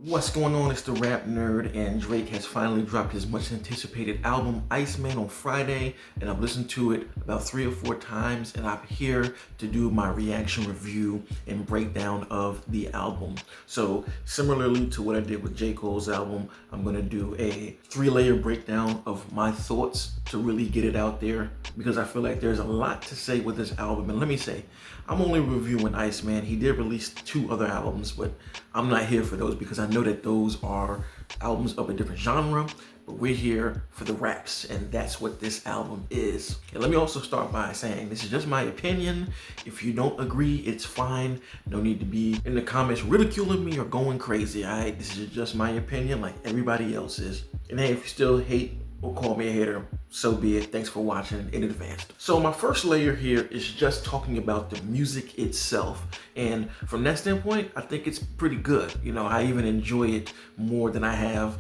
What's going on? It's the Rap Nerd, and Drake has finally dropped his much anticipated album Iceman on Friday, and I've listened to it about 3 or 4 times, and I'm here to do my reaction review and breakdown of the album. So similarly to what I did with J.Cole's album, I'm gonna do a 3-layer breakdown of my thoughts to really get it out there, because I feel like there's a lot to say with this album. And let me say, I'm only reviewing Iceman. He did release 2 other albums, but I'm not here for those because I know that those are albums of a different genre, but we're here for the raps, and that's what this album is. And let me also start by saying this is just my opinion. If you don't agree, it's fine. No need to be in the comments ridiculing me or going crazy, all right? This is just my opinion like everybody else's. And hey, if you still hate or call me a hater, so be it. Thanks for watching in advance. So my first layer here is just talking about the music itself. And from that standpoint, I think it's pretty good. You know, I even enjoy it more than I have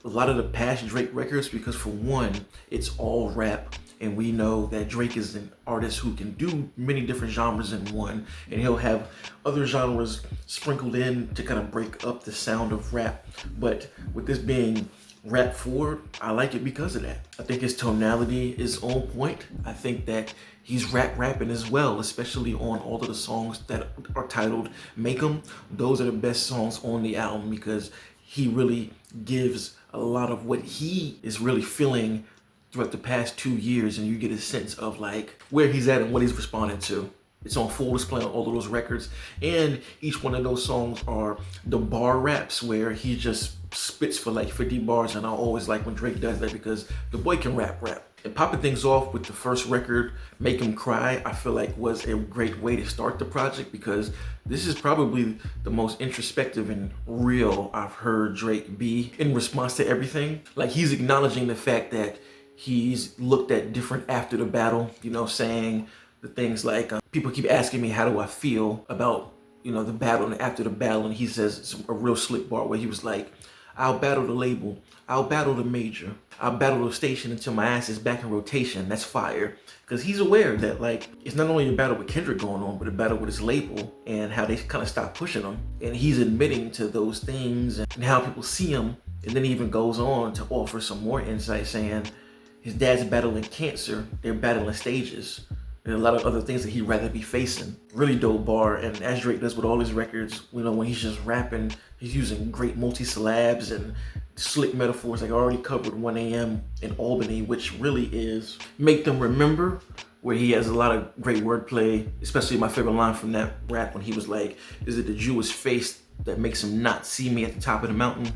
a lot of the past Drake records, because for one, it's all rap. And we know that Drake is an artist who can do many different genres in one, and he'll have other genres sprinkled in to kind of break up the sound of rap. But with this being rap forward, I like it because of that. I think his tonality is on point. I think that he's rapping as well, especially on all of the songs that are titled Make 'Em. Those are the best songs on the album because he really gives a lot of what he is really feeling throughout the past 2 years, and you get a sense of like where he's at and what he's responding to. It's on full display on all of those records, and each one of those songs are the bar raps where he just spits for like 50 bars, and I always like when Drake does that because the boy can rap. And popping things off with the first record, Make 'Em Cry, I feel like was a great way to start the project, because this is probably the most introspective and real I've heard Drake be in response to everything. Like, he's acknowledging the fact that he's looked at different after the battle, you know, saying the things like, people keep asking me how do I feel about, you know, the battle and after the battle, and he says a real slick bar where he was like, I'll battle the label, I'll battle the major, I'll battle the station until my ass is back in rotation. That's fire. Because he's aware that, like, it's not only a battle with Kendrick going on, but a battle with his label and how they kind of stopped pushing him. And he's admitting to those things and how people see him. And then he even goes on to offer some more insight, saying his dad's battling cancer, they're battling stages, and a lot of other things that he'd rather be facing. Really dope bar, and as Drake does with all his records, you know, when he's just rapping, he's using great multi-syllabs and slick metaphors. Like I already covered 1 a.m. in Albany, which really is Make Them Remember, where he has a lot of great wordplay, especially my favorite line from that rap when he was like, is it the Jewish face that makes him not see me at the top of the mountain?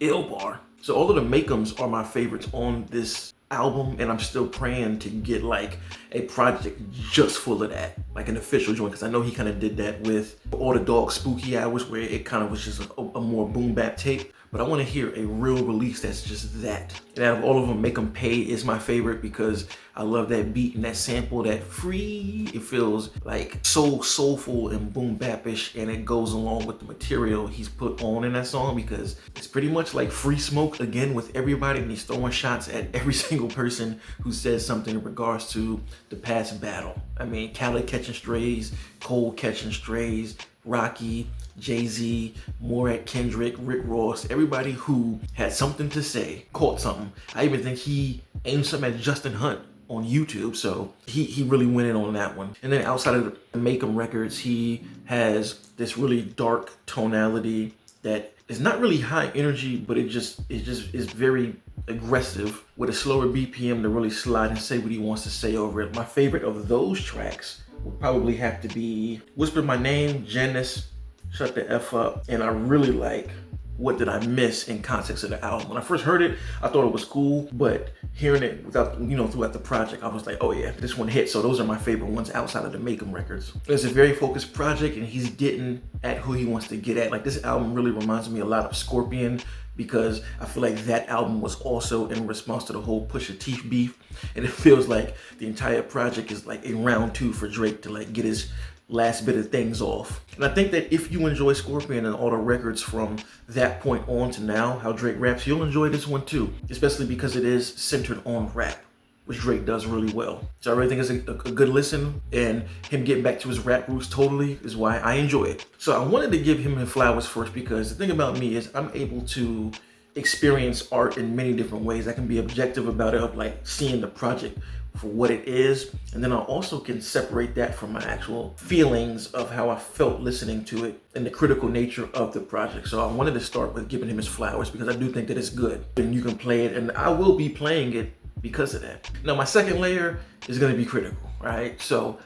Ill bar. So all of the Make-ems are my favorites on this album, and I'm still praying to get like a project just full of that, like an official joint, because I know he kind of did that with All the Dog Spooky Hours, where it kind of was just a more boom bap tape. But I want to hear a real release that's just that. And out of all of them, Make 'Em Pay is my favorite because I love that beat and that sample, that free. It feels like so soulful and boom bapish, and it goes along with the material he's put on in that song, because it's pretty much like Free Smoke again with everybody, and he's throwing shots at every single person who says something in regards to the past battle. I mean, Khaled catching strays, Cole catching strays, Rocky, Jay-Z, more at Kendrick, Rick Ross, everybody who had something to say caught something. I even think he aimed something at Justin Hunt on YouTube, so he really went in on that one. And then outside of the Make 'Em records, he has this really dark tonality that is not really high energy, but it just is very aggressive with a slower BPM to really slide and say what he wants to say over it. My favorite of those tracks will probably have to be Whisper My Name, Janice, Shut the F Up, and I really like What Did I Miss in context of the album. When I first heard it, I thought it was cool, but hearing it without, you know, throughout the project, I was like, oh yeah, this one hit. So those are my favorite ones outside of the Make 'Em records. It's a very focused project, and he's getting at who he wants to get at. Like, this album really reminds me a lot of Scorpion, because I feel like that album was also in response to the whole Pusha T beef, and it feels like the entire project is like a round 2 for Drake to like get his last bit of things off. And I think that if you enjoy Scorpion and all the records from that point on to now, how Drake raps, you'll enjoy this one too, especially because it is centered on rap. which Drake does really well. So I really think it's a good listen, and him getting back to his rap roots totally is why I enjoy it. So I wanted to give him his flowers first because the thing about me is I'm able to experience art in many different ways. I can be objective about it, of like seeing the project for what it is, and then I also can separate that from my actual feelings of how I felt listening to it and the critical nature of the project. So I wanted to start with giving him his flowers because I do think that it's good and you can play it, and I will be playing it because of that. Now my second layer is going to be critical, right? So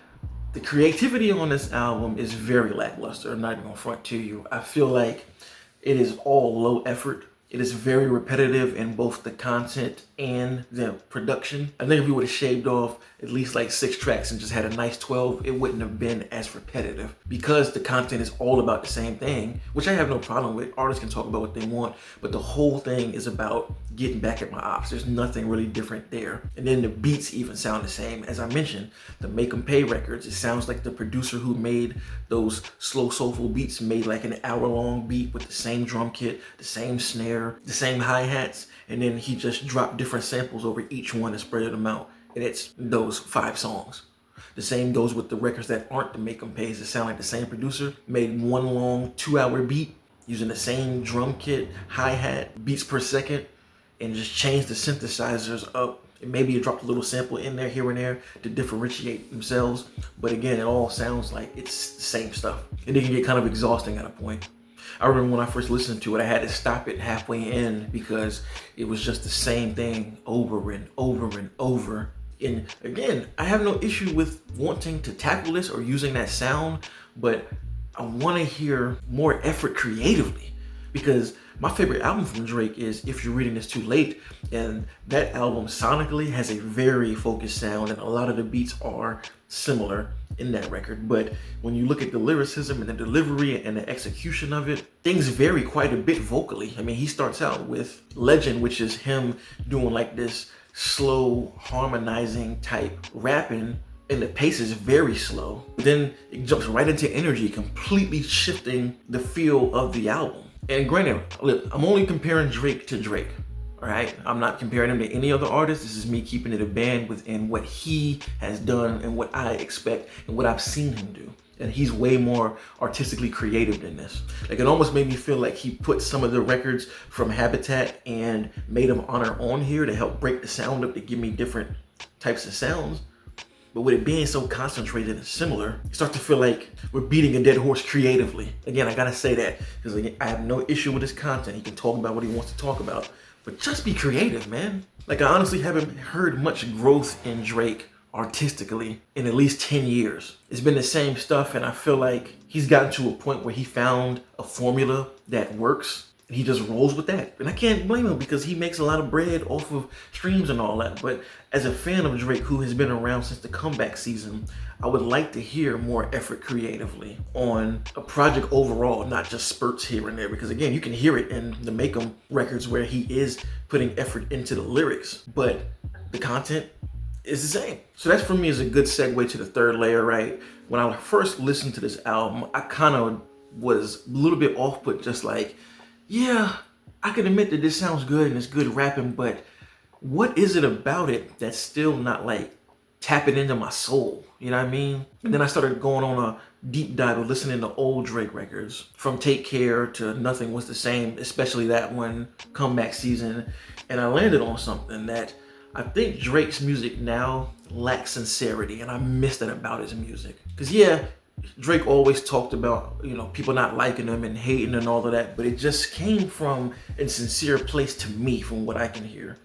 the creativity on this album is very lackluster. I'm not even gonna front to you. I feel like it is all low effort. It is very repetitive in both the content and the production. I think if we would have shaved off at least like 6 tracks and just had a nice 12, it wouldn't have been as repetitive because the content is all about the same thing, which I have no problem with. Artists can talk about what they want, but the whole thing is about getting back at my ops. There's nothing really different there. And then the beats even sound the same. As I mentioned, the Make 'em Pay records, it sounds like the producer who made those slow soulful beats made like an hour-long beat with the same drum kit, the same snare, the same hi-hats, and then he just dropped different samples over each one and spread them out. And it's those 5 songs. The same goes with the records that aren't the Make 'em Pays. It sound like the same producer made one long 2-hour beat using the same drum kit, hi-hat, beats per second, and just changed the synthesizers up. And maybe it dropped a little sample in there, here and there, to differentiate themselves. But again, it all sounds like it's the same stuff. And it can get kind of exhausting at a point. I remember when I first listened to it, I had to stop it halfway in because it was just the same thing over and over and over. And again, I have no issue with wanting to tackle this or using that sound, but I want to hear more effort creatively, because my favorite album from Drake is If You're Reading This Too Late, and that album sonically has a very focused sound, and a lot of the beats are similar in that record. But when you look at the lyricism and the delivery and the execution of it, things vary quite a bit vocally. I mean, he starts out with Legend, which is him doing like this slow harmonizing type rapping, and the pace is very slow. Then it jumps right into Energy, completely shifting the feel of the album. And granted, look, I'm only comparing Drake to Drake, all right? I'm not comparing him to any other artist. This is me keeping it a band within what he has done and what I expect and what I've seen him do. And he's way more artistically creative than this. Like, it almost made me feel like he put some of the records from Habitat and made them honor on here to help break the sound up to give me different types of sounds. But with it being so concentrated and similar, you start to feel like we're beating a dead horse creatively. Again, I gotta say that, because I have no issue with his content. He can talk about what he wants to talk about, but just be creative, man. Like, I honestly haven't heard much growth in Drake artistically in at least 10 years. It's been the same stuff, and I feel like he's gotten to a point where he found a formula that works. He just rolls with that. And I can't blame him because he makes a lot of bread off of streams and all that. But as a fan of Drake, who has been around since the comeback season, I would like to hear more effort creatively on a project overall, not just spurts here and there. Because again, you can hear it in the Make 'em records where he is putting effort into the lyrics, but the content is the same. So that for me is a good segue to the third layer, right? When I first listened to this album, I kind of was a little bit off, but just like, yeah, I can admit that this sounds good and it's good rapping, but what is it about it that's still not like tapping into my soul? You know what I mean? And then I started going on a deep dive of listening to old Drake records, from Take Care to Nothing Was the Same, especially that one, Comeback Season. And I landed on something that I think Drake's music now lacks sincerity, and I miss that about his music. Because yeah, Drake always talked about, you know, people not liking him and hating and all of that, but it just came from a sincere place to me from what I can hear.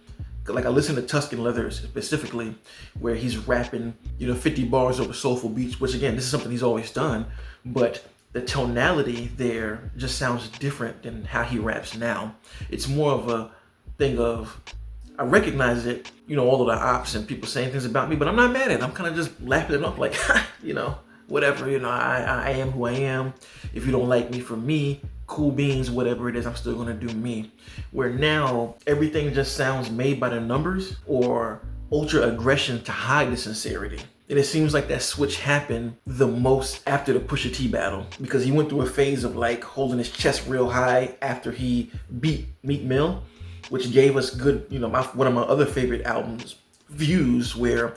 Like, I listen to Tuscan Leather specifically, where he's rapping, you know, 50 bars over soulful beats, which again, this is something he's always done, but the tonality there just sounds different than how he raps now. It's more of a thing of, I recognize it, you know, all of the ops and people saying things about me, but I'm not mad at it. I'm kind of just laughing it off like, you know, whatever, you know, I am who I am. If you don't like me for me, cool beans, whatever it is, I'm still gonna do me. Where now everything just sounds made by the numbers or ultra aggression to hide the sincerity. And it seems like that switch happened the most after the Pusha T battle, because he went through a phase of like holding his chest real high after he beat Meek Mill, which gave us good, you know, one of my other favorite albums views, where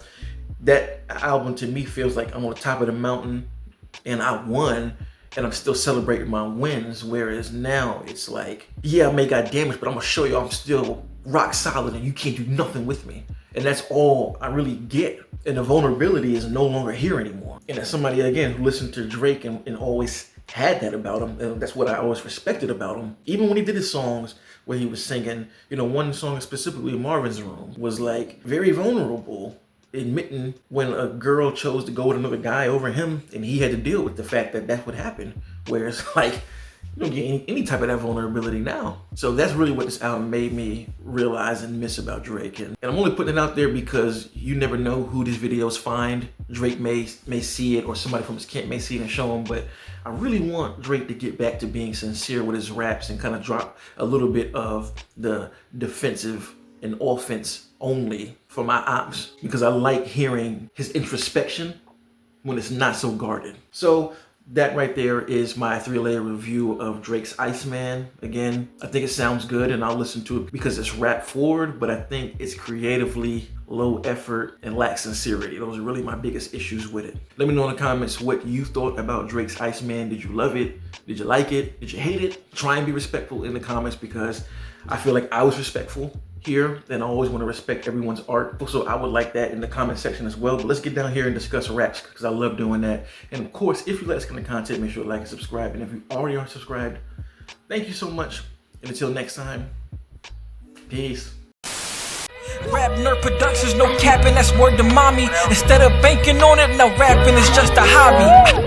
that album to me feels like I'm on the top of the mountain and I won and I'm still celebrating my wins. Whereas now it's like, yeah, I may got damage, but I'm gonna show you I'm still rock solid and you can't do nothing with me. And that's all I really get. And the vulnerability is no longer here anymore. And as somebody, again, who listened to Drake and always had that about him, and that's what I always respected about him. Even when he did his songs where he was singing, you know, one song specifically, Marvin's Room, was like very vulnerable, admitting when a girl chose to go with another guy over him, and he had to deal with the fact that that's what happened. Whereas like, you don't get any type of that vulnerability now. So that's really what this album made me realize and miss about Drake. And I'm only putting it out there because you never know who these videos find. Drake may see it, or somebody from his camp may see it and show him, but I really want Drake to get back to being sincere with his raps and kind of drop a little bit of the defensive and offense only for my ops, because I like hearing his introspection when it's not so guarded. So that right there is my 3-layer review of Drake's Iceman. Again, I think it sounds good and I'll listen to it because it's rap forward, but I think it's creatively low effort and lacks sincerity. Those are really my biggest issues with it. Let me know in the comments what you thought about Drake's Iceman. Did you love it? Did you like it? Did you hate it? Try and be respectful in the comments, because I feel like I was respectful here, and I always want to respect everyone's art. So I would like that in the comment section as well. But let's get down here and discuss raps, because I love doing that. And of course, if you like this kind of content, make sure to like and subscribe. And if you already are subscribed, thank you so much. And until next time, peace. RapNerd Productions, no capping, that's word to mommy. Instead of banking on it, now rapping is just a hobby.